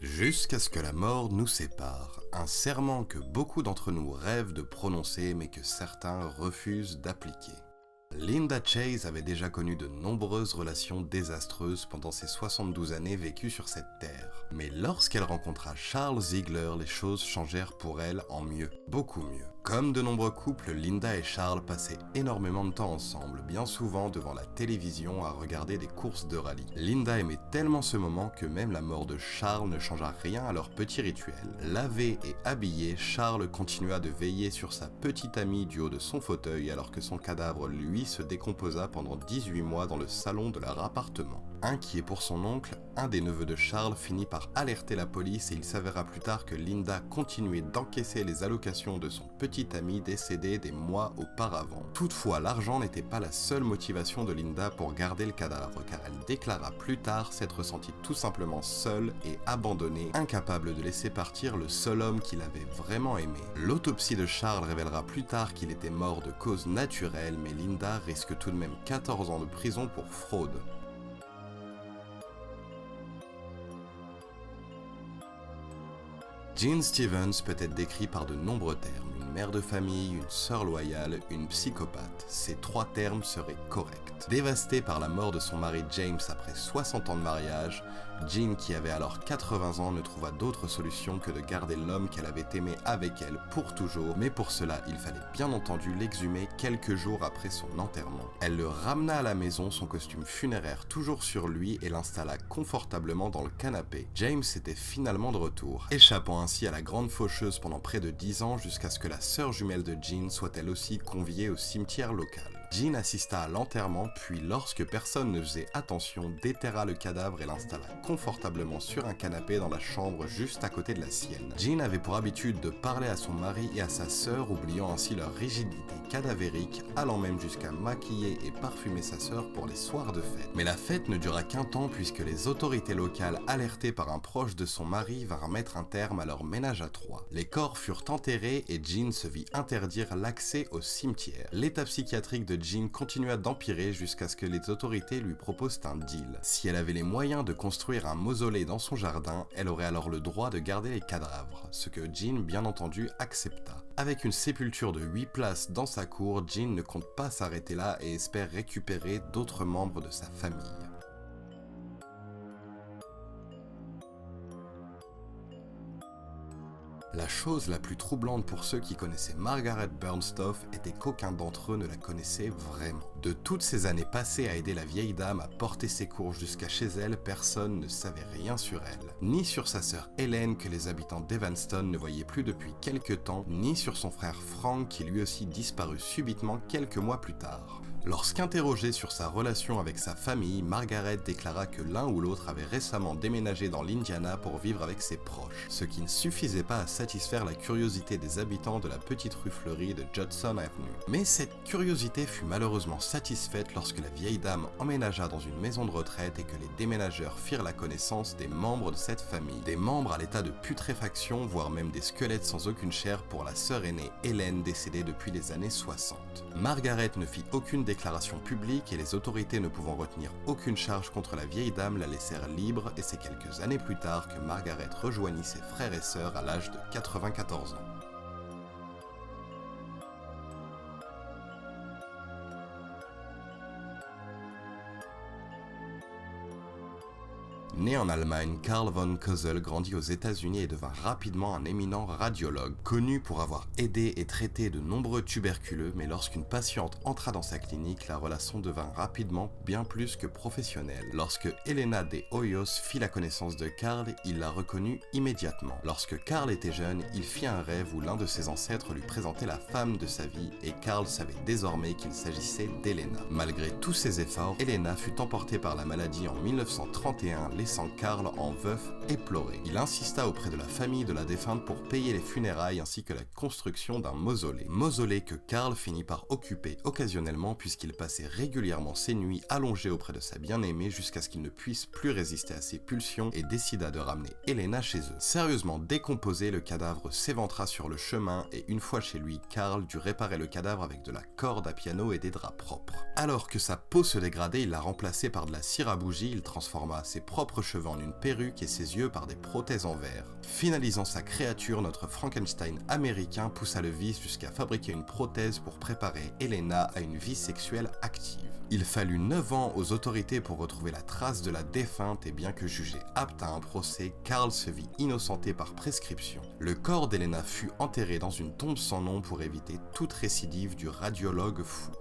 Jusqu'à ce que la mort nous sépare, un serment que beaucoup d'entre nous rêvent de prononcer mais que certains refusent d'appliquer. Linda Chase avait déjà connu de nombreuses relations désastreuses pendant ses 72 années vécues sur cette terre. Mais lorsqu'elle rencontra Charles Ziegler, les choses changèrent pour elle en mieux, beaucoup mieux. Comme de nombreux couples, Linda et Charles passaient énormément de temps ensemble, bien souvent devant la télévision à regarder des courses de rallye. Linda aimait tellement ce moment que même la mort de Charles ne changea rien à leur petit rituel. Lavé et habillé, Charles continua de veiller sur sa petite amie du haut de son fauteuil alors que son cadavre, lui, se décomposa pendant 18 mois dans le salon de leur appartement. Inquiet pour son oncle, un des neveux de Charles finit par alerter la police et il s'avéra plus tard que Linda continuait d'encaisser les allocations de son petit ami décédé des mois auparavant. Toutefois, l'argent n'était pas la seule motivation de Linda pour garder le cadavre, car elle déclara plus tard s'être sentie tout simplement seule et abandonnée, incapable de laisser partir le seul homme qu'il avait vraiment aimé. L'autopsie de Charles révélera plus tard qu'il était mort de cause naturelle, mais Linda risque tout de même 14 ans de prison pour fraude. Jean Stevens peut être décrit par de nombreux termes, une mère de famille, une sœur loyale, une psychopathe. Ces trois termes seraient corrects. Dévastée par la mort de son mari James après 60 ans de mariage, Jean, qui avait alors 80 ans, ne trouva d'autre solution que de garder l'homme qu'elle avait aimé avec elle pour toujours, mais pour cela, il fallait bien entendu l'exhumer quelques jours après son enterrement. Elle le ramena à la maison, son costume funéraire toujours sur lui, et l'installa confortablement dans le canapé. James était finalement de retour, échappant ainsi à la grande faucheuse pendant près de 10 ans jusqu'à ce que la sœur jumelle de Jean soit elle aussi conviée au cimetière local. Jean assista à l'enterrement, puis lorsque personne ne faisait attention, déterra le cadavre et l'installa confortablement sur un canapé dans la chambre juste à côté de la sienne. Jean avait pour habitude de parler à son mari et à sa sœur, oubliant ainsi leur rigidité cadavérique, allant même jusqu'à maquiller et parfumer sa sœur pour les soirs de fête. Mais la fête ne dura qu'un temps puisque les autorités locales, alertées par un proche de son mari, vinrent mettre un terme à leur ménage à trois. Les corps furent enterrés et Jean se vit interdire l'accès au cimetière. L'état psychiatrique de Jean continua d'empirer jusqu'à ce que les autorités lui proposent un deal. Si elle avait les moyens de construire un mausolée dans son jardin, elle aurait alors le droit de garder les cadavres, ce que Jean bien entendu accepta. Avec une sépulture de 8 places dans sa cour, Jean ne compte pas s'arrêter là et espère récupérer d'autres membres de sa famille. La chose la plus troublante pour ceux qui connaissaient Margaret Burnstoff était qu'aucun d'entre eux ne la connaissait vraiment. De toutes ces années passées à aider la vieille dame à porter ses courses jusqu'à chez elle, personne ne savait rien sur elle. Ni sur sa sœur Hélène que les habitants d'Evanston ne voyaient plus depuis quelques temps, ni sur son frère Frank qui lui aussi disparut subitement quelques mois plus tard. Lorsqu'interrogée sur sa relation avec sa famille, Margaret déclara que l'un ou l'autre avait récemment déménagé dans l'Indiana pour vivre avec ses proches, ce qui ne suffisait pas à satisfaire la curiosité des habitants de la petite rue fleurie de Judson Avenue. Mais cette curiosité fut malheureusement satisfaite lorsque la vieille dame emménagea dans une maison de retraite et que les déménageurs firent la connaissance des membres de cette famille. Des membres à l'état de putréfaction, voire même des squelettes sans aucune chair pour la sœur aînée Hélène décédée depuis les années 60. Margaret ne fit aucune déclaration publique et les autorités ne pouvant retenir aucune charge contre la vieille dame la laissèrent libre et c'est quelques années plus tard que Margaret rejoignit ses frères et sœurs à l'âge de 94 ans. Né en Allemagne, Karl von Cosel grandit aux États-Unis et devint rapidement un éminent radiologue, connu pour avoir aidé et traité de nombreux tuberculeux, mais lorsqu'une patiente entra dans sa clinique, la relation devint rapidement bien plus que professionnelle. Lorsque Helena de Hoyos fit la connaissance de Karl, il la reconnut immédiatement. Lorsque Karl était jeune, il fit un rêve où l'un de ses ancêtres lui présentait la femme de sa vie et Karl savait désormais qu'il s'agissait d'Helena. Malgré tous ses efforts, Helena fut emportée par la maladie en 1931, laissant Karl en veuf éploré. Il insista auprès de la famille de la défunte pour payer les funérailles ainsi que la construction d'un mausolée. Mausolée que Karl finit par occuper occasionnellement puisqu'il passait régulièrement ses nuits allongé auprès de sa bien-aimée jusqu'à ce qu'il ne puisse plus résister à ses pulsions et décida de ramener Helena chez eux. Sérieusement décomposé, le cadavre s'éventra sur le chemin et une fois chez lui, Karl dut réparer le cadavre avec de la corde à piano et des draps propres. Alors que sa peau se dégradait, il l'a remplacée par de la cire à bougie, il transforma ses propres propres cheveux en une perruque et ses yeux par des prothèses en verre. Finalisant sa créature, notre Frankenstein américain poussa le vice jusqu'à fabriquer une prothèse pour préparer Helena à une vie sexuelle active. Il fallut 9 ans aux autorités pour retrouver la trace de la défunte et bien que jugé apte à un procès, Karl se vit innocenté par prescription. Le corps d'Helena fut enterré dans une tombe sans nom pour éviter toute récidive du radiologue fou.